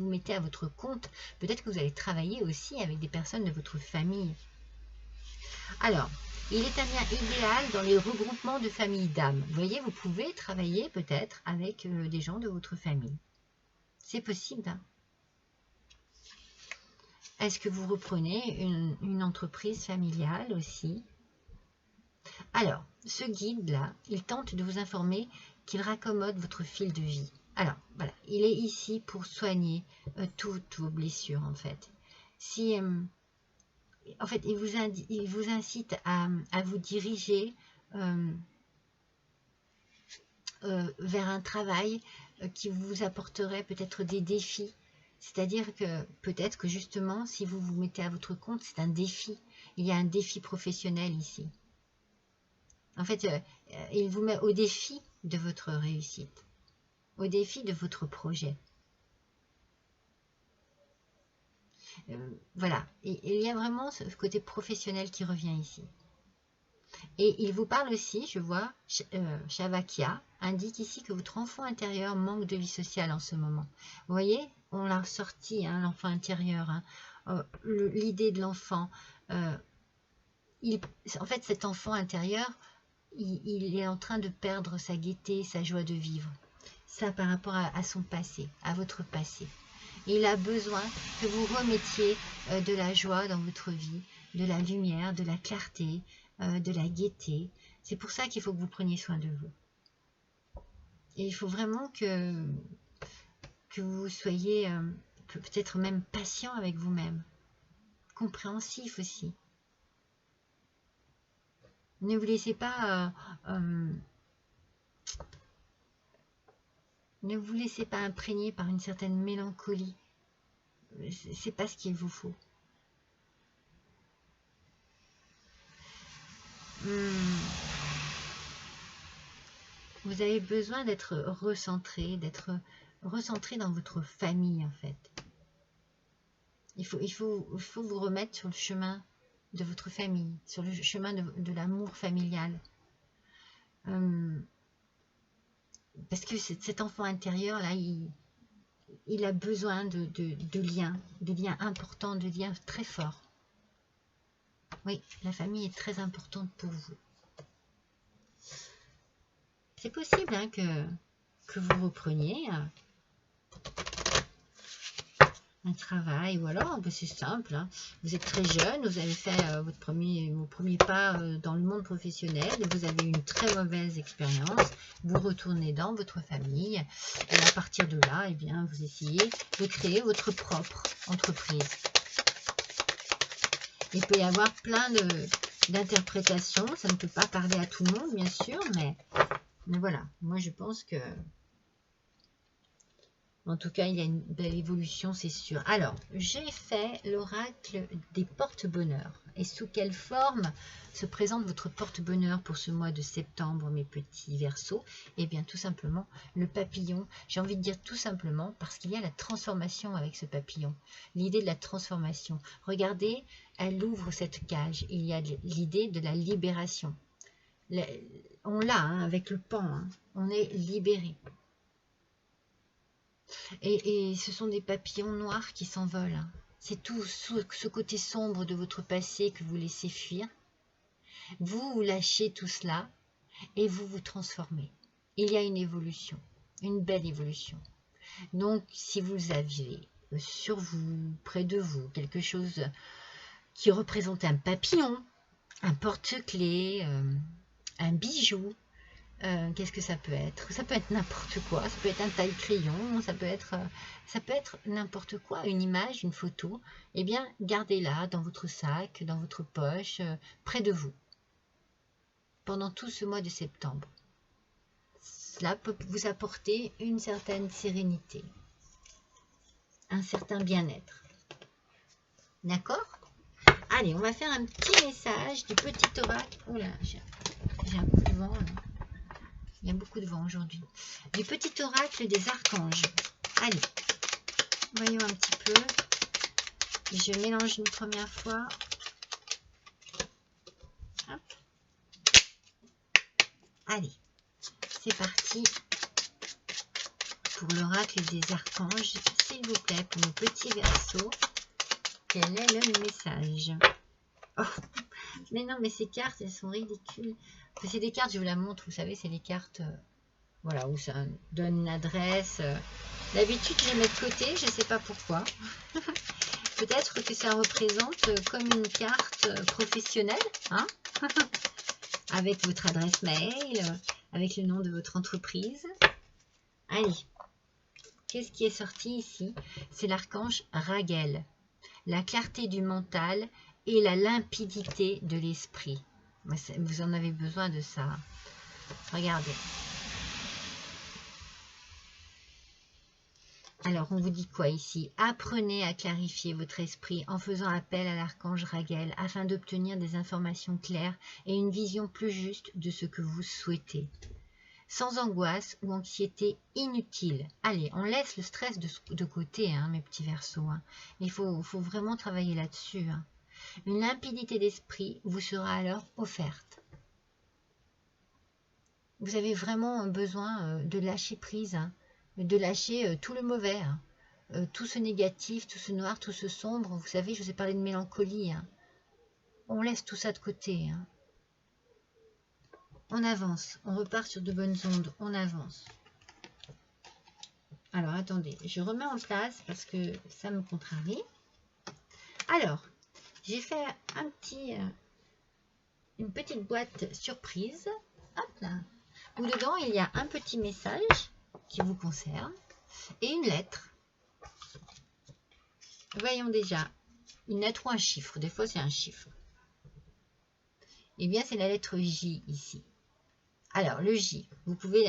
mettez à votre compte. Peut-être que vous allez travailler aussi avec des personnes de votre famille. Alors, il est un lien idéal dans les regroupements de familles d'âmes. Vous voyez, vous pouvez travailler peut-être avec des gens de votre famille. C'est possible. Hein. Est-ce que vous reprenez une entreprise familiale aussi? Alors, ce guide-là, il tente de vous informer qu'il raccommode votre fil de vie. Alors, voilà, il est ici pour soigner toutes vos blessures, en fait. Si... en fait, il vous incite à vous diriger vers un travail qui vous apporterait peut-être des défis. C'est-à-dire que peut-être que justement, si vous vous mettez à votre compte, c'est un défi. Il y a un défi professionnel ici. En fait, il vous met au défi de votre réussite, au défi de votre projet. Voilà, il y a vraiment ce côté professionnel qui revient ici. Et il vous parle aussi, je vois, Shavakya indique ici que votre enfant intérieur manque de vie sociale en ce moment. Vous voyez, on l'a sorti, hein, l'enfant intérieur, hein, l'idée de l'enfant. En fait, cet enfant intérieur, il est en train de perdre sa gaieté, sa joie de vivre. Ça par rapport à son passé, à votre passé. Il a besoin que vous remettiez de la joie dans votre vie, de la lumière, de la clarté, de la gaieté. C'est pour ça qu'il faut que vous preniez soin de vous. Et il faut vraiment que vous soyez peut-être même patient avec vous-même, compréhensif aussi. Ne vous laissez pas ne vous laissez pas imprégner par une certaine mélancolie. C'est pas ce qu'il vous faut. Vous avez besoin d'être recentré dans votre famille en fait. Il faut vous remettre sur le chemin de votre famille, sur le chemin de l'amour familial. Parce que cet enfant intérieur là, il a besoin de liens importants, de liens très forts. Oui, la famille est très importante pour vous. C'est possible hein, que vous repreniez un travail, ou alors c'est simple, hein, vous êtes très jeune, vous avez fait vos premiers pas dans le monde professionnel, et vous avez eu une très mauvaise expérience, vous retournez dans votre famille, et à partir de là, eh bien, vous essayez de créer votre propre entreprise. Il peut y avoir plein d'interprétations, ça ne peut pas parler à tout le monde, bien sûr, mais voilà, moi je pense que en tout cas, il y a une belle évolution, c'est sûr. Alors, j'ai fait l'oracle des porte-bonheur. Et sous quelle forme se présente votre porte-bonheur pour ce mois de septembre, mes petits Verseaux? Eh bien, tout simplement, le papillon. J'ai envie de dire tout simplement parce qu'il y a la transformation avec ce papillon. L'idée de la transformation. Regardez, elle ouvre cette cage. Il y a l'idée de la libération. On l'a hein, avec le pan. Hein. On est libéré. Et ce sont des papillons noirs qui s'envolent. Hein. C'est tout ce côté sombre de votre passé que vous laissez fuir. Vous lâchez tout cela et vous vous transformez. Il y a une évolution, une belle évolution. Donc, si vous aviez sur vous, près de vous, quelque chose qui représente un papillon, un porte-clés, un bijou, Qu'est-ce que ça peut être? Ça peut être n'importe quoi, ça peut être un taille-crayon, ça peut être n'importe quoi, une image, une photo. Eh bien, gardez-la dans votre sac, dans votre poche, près de vous, pendant tout ce mois de septembre. Cela peut vous apporter une certaine sérénité, un certain bien-être. D'accord? Allez, on va faire un petit message du petit oracle. Oh là, j'ai un coup de vent. Là. Il y a beaucoup de vent aujourd'hui. Du petit oracle des archanges. Allez, voyons un petit peu. Je mélange une première fois. Hop. Allez, c'est parti pour l'oracle des archanges. S'il vous plaît, pour nos petits Verseaux, quel est le message? Oh, mais non, mais ces cartes, elles sont ridicules. Enfin, c'est des cartes, je vous la montre, vous savez, c'est les cartes voilà, où ça donne une adresse. D'habitude, je les mets de côté, je ne sais pas pourquoi. Peut-être que ça représente comme une carte professionnelle, hein avec votre adresse mail, avec le nom de votre entreprise. Allez, qu'est-ce qui est sorti ici? C'est l'archange Raguel, la clarté du mental et la limpidité de l'esprit. Vous en avez besoin de ça. Regardez. Alors, on vous dit quoi ici? Apprenez à clarifier votre esprit en faisant appel à l'archange Raguel afin d'obtenir des informations claires et une vision plus juste de ce que vous souhaitez. Sans angoisse ou anxiété inutile. Allez, on laisse le stress de côté, hein, mes petits Verseaux. Hein. Il faut vraiment travailler là-dessus. Hein. Une limpidité d'esprit vous sera alors offerte. Vous avez vraiment besoin de lâcher prise, hein, de lâcher tout le mauvais, hein, tout ce négatif, tout ce noir, tout ce sombre. Vous savez, je vous ai parlé de mélancolie. Hein. On laisse tout ça de côté. Hein. On avance, on repart sur de bonnes ondes, on avance. Alors, attendez, je remets en place parce que ça me contrarie. Alors, j'ai fait une petite boîte surprise. Hop là. Où dedans, il y a un petit message qui vous concerne et une lettre. Voyons déjà, une lettre ou un chiffre. Des fois, c'est un chiffre. Eh bien, c'est la lettre J ici. Alors, le J, vous pouvez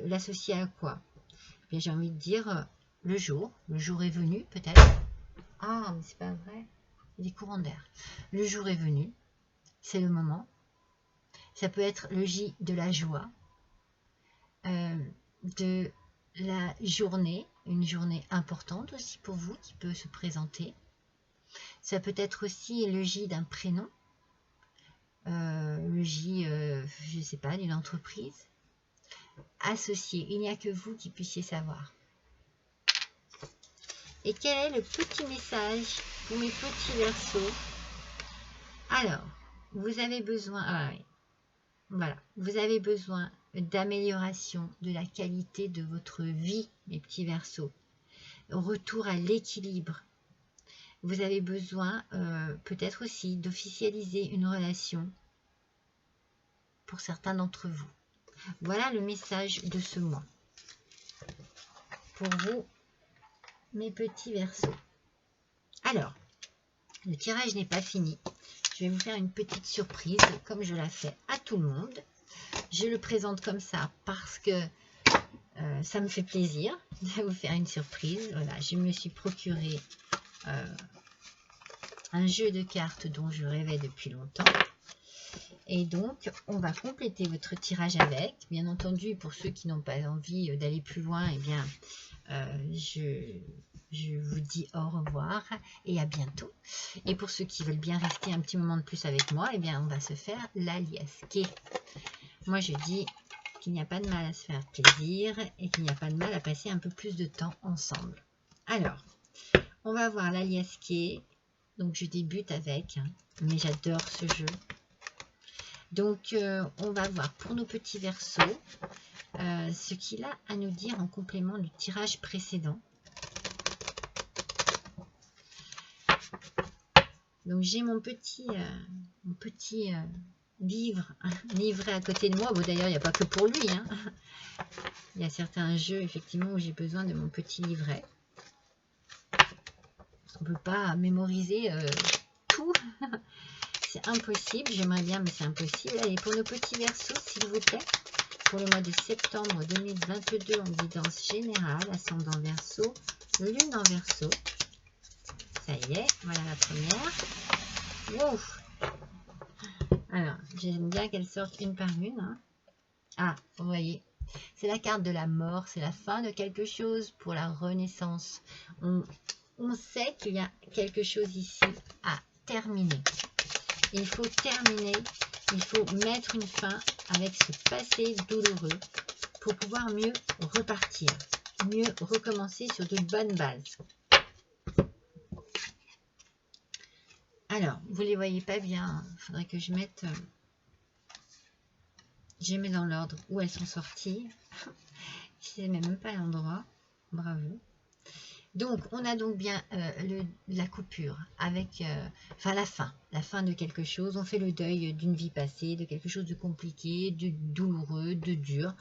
l'associer à quoi? Eh bien, j'ai envie de dire le jour est venu peut-être. Ah, mais c'est pas vrai. Il y a des courants d'air. Le jour est venu, c'est le moment. Ça peut être le J de la joie, de la journée, une journée importante aussi pour vous qui peut se présenter. Ça peut être aussi le J d'un prénom, le J, je ne sais pas, d'une entreprise. Associé, il n'y a que vous qui puissiez savoir. Et quel est le petit message pour mes petits Verseaux? Alors, vous avez besoin, voilà, vous avez besoin d'amélioration de la qualité de votre vie, mes petits Verseaux. Retour à l'équilibre. Vous avez besoin peut-être aussi d'officialiser une relation pour certains d'entre vous. Voilà le message de ce mois. Pour vous, mes petits Verseaux. Alors, le tirage n'est pas fini. Je vais vous faire une petite surprise, comme je la fais à tout le monde. Je le présente comme ça parce que ça me fait plaisir de vous faire une surprise. Voilà, je me suis procuré un jeu de cartes dont je rêvais depuis longtemps. Et donc, on va compléter votre tirage avec. Bien entendu, pour ceux qui n'ont pas envie d'aller plus loin, eh bien, je vous dis au revoir et à bientôt. Et pour ceux qui veulent bien rester un petit moment de plus avec moi, eh bien, on va se faire l'aliasqué. Moi, je dis qu'il n'y a pas de mal à se faire plaisir et qu'il n'y a pas de mal à passer un peu plus de temps ensemble. Alors, on va voir l'aliasqué. Donc, je débute avec, mais j'adore ce jeu. Donc, on va voir pour nos petits Verseaux ce qu'il a à nous dire en complément du tirage précédent. Donc, j'ai mon petit livrer à côté de moi. Bon, d'ailleurs, il n'y a pas que pour lui, hein. Il y a certains jeux, effectivement, où j'ai besoin de mon petit livret. On ne peut pas mémoriser tout. C'est impossible. J'aimerais bien, mais c'est impossible. Allez, pour nos petits versos, s'il vous plaît. Pour le mois de septembre 2022, en guidance générale, ascendant Verseau, lune en Verseau. Ça y est, voilà la première. Wow. Alors, j'aime bien qu'elles sortent une par une. Hein. Ah, vous voyez, c'est la carte de la mort, c'est la fin de quelque chose pour la renaissance. On sait qu'il y a quelque chose ici à terminer. Il faut terminer, il faut mettre une fin avec ce passé douloureux pour pouvoir mieux repartir, mieux recommencer sur de bonnes bases. Alors, vous ne les voyez pas bien, il faudrait que je mette... Je mets dans l'ordre où elles sont sorties. Je ne sais même pas l'endroit. Bravo. Donc, on a donc bien la coupure avec, enfin la fin de quelque chose. On fait le deuil d'une vie passée, de quelque chose de compliqué, de douloureux, de dur.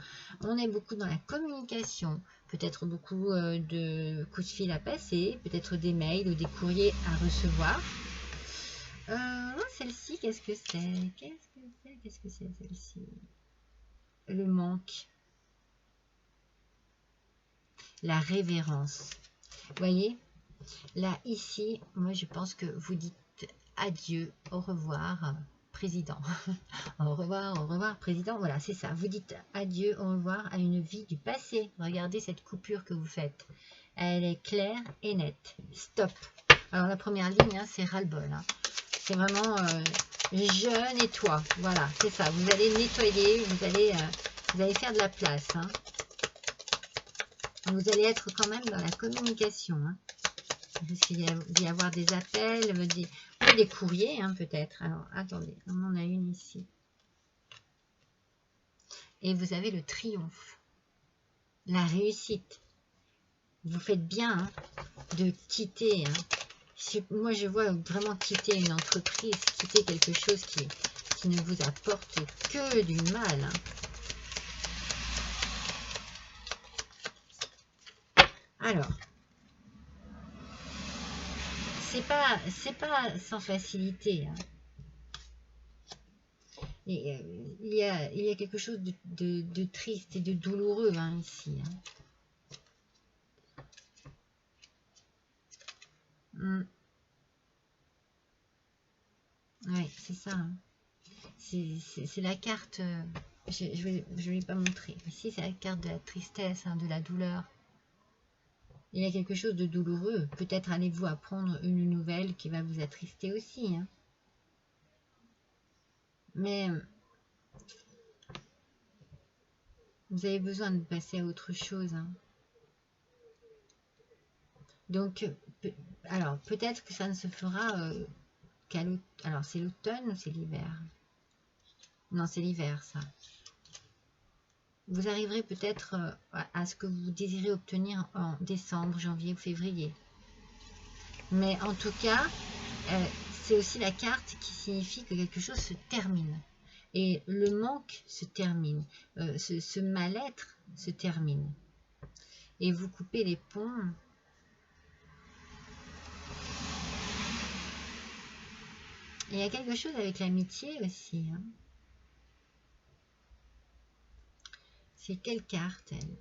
On est beaucoup dans la communication, peut-être beaucoup de coups de fil à passer, peut-être des mails ou des courriers à recevoir. Celle-ci, qu'est-ce que c'est? Qu'est-ce que c'est celle-ci? Le manque. La révérence. Vous voyez, là, ici, moi, je pense que vous dites adieu, au revoir, président. Au revoir, président. Voilà, c'est ça. Vous dites adieu, au revoir à une vie du passé. Regardez cette coupure que vous faites. Elle est claire et nette. Stop. Alors, la première ligne, hein, c'est ras-le-bol. Hein. C'est vraiment je nettoie. Voilà, c'est ça. Vous allez nettoyer, vous allez faire de la place. Hein. Vous allez être quand même dans la communication. Hein. Parce qu'il va y avoir des appels, des courriers hein, peut-être. Alors, attendez, on en a une ici. Et vous avez le triomphe. La réussite. Vous faites bien hein, de quitter. Hein. Moi, je vois vraiment quitter une entreprise, quitter quelque chose qui ne vous apporte que du mal. Hein. Alors, c'est pas sans facilité. Hein. Et, il y a quelque chose de triste et de douloureux hein, ici. Hein. Oui, c'est ça. Hein. C'est la carte, je ne vais pas montrer. Ici, c'est la carte de la tristesse, hein, de la douleur. Il y a quelque chose de douloureux. Peut-être allez-vous apprendre une nouvelle qui va vous attrister aussi. Hein. Mais vous avez besoin de passer à autre chose. Hein. Donc, alors, peut-être que ça ne se fera qu'à l'automne. Alors, c'est l'automne ou c'est l'hiver? Non, c'est l'hiver, ça. Vous arriverez peut-être à ce que vous désirez obtenir en décembre, janvier ou février. Mais en tout cas, c'est aussi la carte qui signifie que quelque chose se termine. Et le manque se termine. Ce mal-être se termine. Et vous coupez les ponts. Et il y a quelque chose avec l'amitié aussi. Hein. C'est quelle carte, elle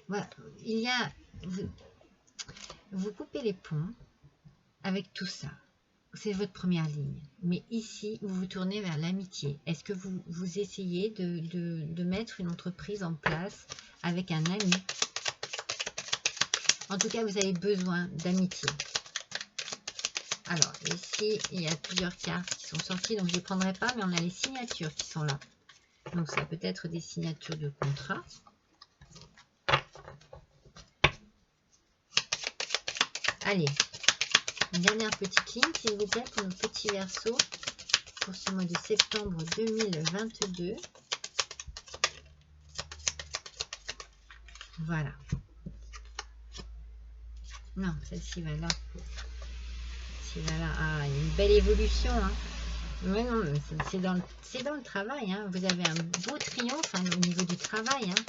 Voilà. Il y a... Vous coupez les ponts avec tout ça. C'est votre première ligne. Mais ici, vous vous tournez vers l'amitié. Est-ce que vous essayez de mettre une entreprise en place avec un ami? En tout cas, vous avez besoin d'amitié. Alors, ici, il y a plusieurs cartes qui sont sorties, donc je ne les prendrai pas, mais on a les signatures qui sont là. Donc, ça peut être des signatures de contrat. Allez, une dernière petite ligne, s'il vous plaît, pour nos petits versos, pour ce mois de septembre 2022. Voilà. Non, celle-ci va là. Voilà. Ah, il y a une belle évolution. Hein. Ouais, non, c'est dans le travail. Hein. Vous avez un beau triomphe hein, au niveau du travail. Hein.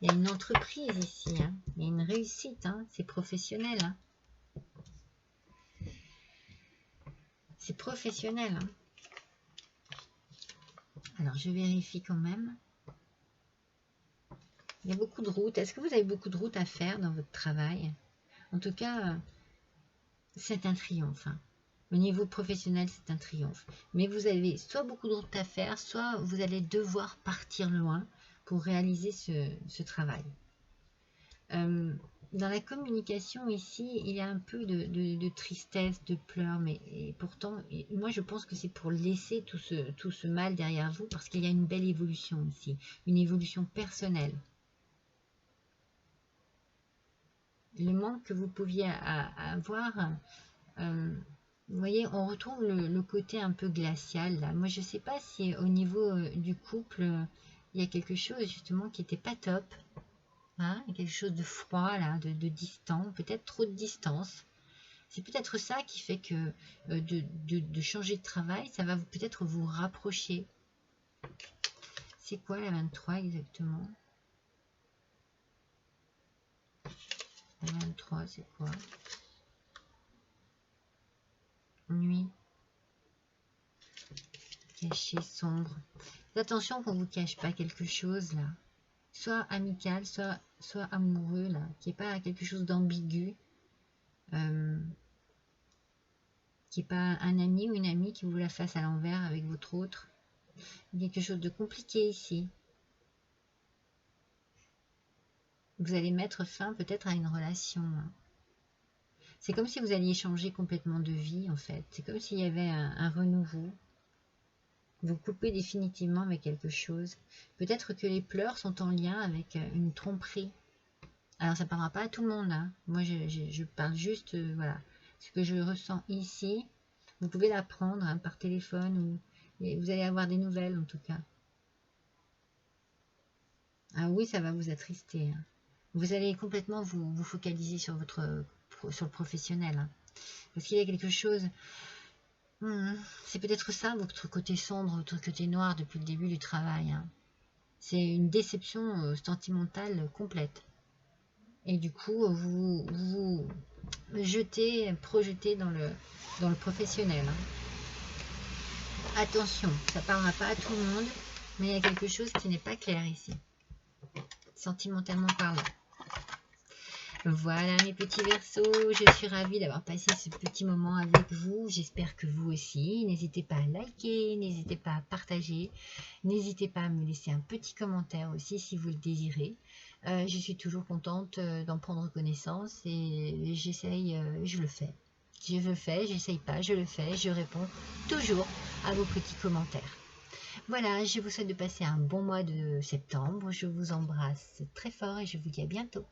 Il y a une entreprise ici. Hein. Il y a une réussite. Hein. C'est professionnel. Hein. C'est professionnel. Hein. Alors, je vérifie quand même. Il y a beaucoup de routes. Est-ce que vous avez beaucoup de routes à faire dans votre travail? En tout cas, c'est un triomphe. Hein. Au niveau professionnel, c'est un triomphe. Mais vous avez soit beaucoup de routes à faire, soit vous allez devoir partir loin pour réaliser ce travail. Dans la communication ici, il y a un peu de tristesse, de pleurs, mais pourtant, moi je pense que c'est pour laisser tout ce mal derrière vous, parce qu'il y a une belle évolution ici, une évolution personnelle. Le manque que vous pouviez avoir, vous voyez, on retrouve le côté un peu glacial là. Moi je ne sais pas si au niveau du couple, il y a quelque chose justement qui n'était pas top. Hein, quelque chose de froid là, de distant, peut-être trop de distance. C'est peut-être ça qui fait que de changer de travail, ça va peut-être vous rapprocher. C'est quoi la 23 exactement? La 23, c'est quoi? Nuit. Caché, sombre. Faites attention qu'on ne vous cache pas quelque chose là. Soit amical, soit amoureux là. Qu'il n'y ait pas quelque chose d'ambigu. Qui n'est pas un ami ou une amie qui vous la fasse à l'envers avec votre autre. Il y a quelque chose de compliqué ici. Vous allez mettre fin peut-être à une relation. C'est comme si vous alliez changer complètement de vie en fait. C'est comme s'il y avait un renouveau. Vous coupez définitivement avec quelque chose. Peut-être que les pleurs sont en lien avec une tromperie. Alors ça ne parlera pas à tout le monde. Hein. Moi je parle juste, voilà, ce que je ressens ici. Vous pouvez l'apprendre hein, par téléphone ou vous allez avoir des nouvelles en tout cas. Ah oui, ça va vous attrister. Hein. Vous allez complètement vous focaliser sur le professionnel. Hein. Parce qu'il y a quelque chose... c'est peut-être ça, votre côté sombre, votre côté noir depuis le début du travail. Hein. C'est une déception sentimentale complète. Et du coup, vous projetez dans le professionnel. Hein. Attention, ça ne parlera pas à tout le monde, mais il y a quelque chose qui n'est pas clair ici. Sentimentalement parlant. Voilà mes petits Verseaux, je suis ravie d'avoir passé ce petit moment avec vous. J'espère que vous aussi. N'hésitez pas à liker, n'hésitez pas à partager, n'hésitez pas à me laisser un petit commentaire aussi si vous le désirez. Je suis toujours contente d'en prendre connaissance et j'essaye, je le fais. Je le fais, j'essaye pas, je le fais, je réponds toujours à vos petits commentaires. Voilà, je vous souhaite de passer un bon mois de septembre. Je vous embrasse très fort et je vous dis à bientôt.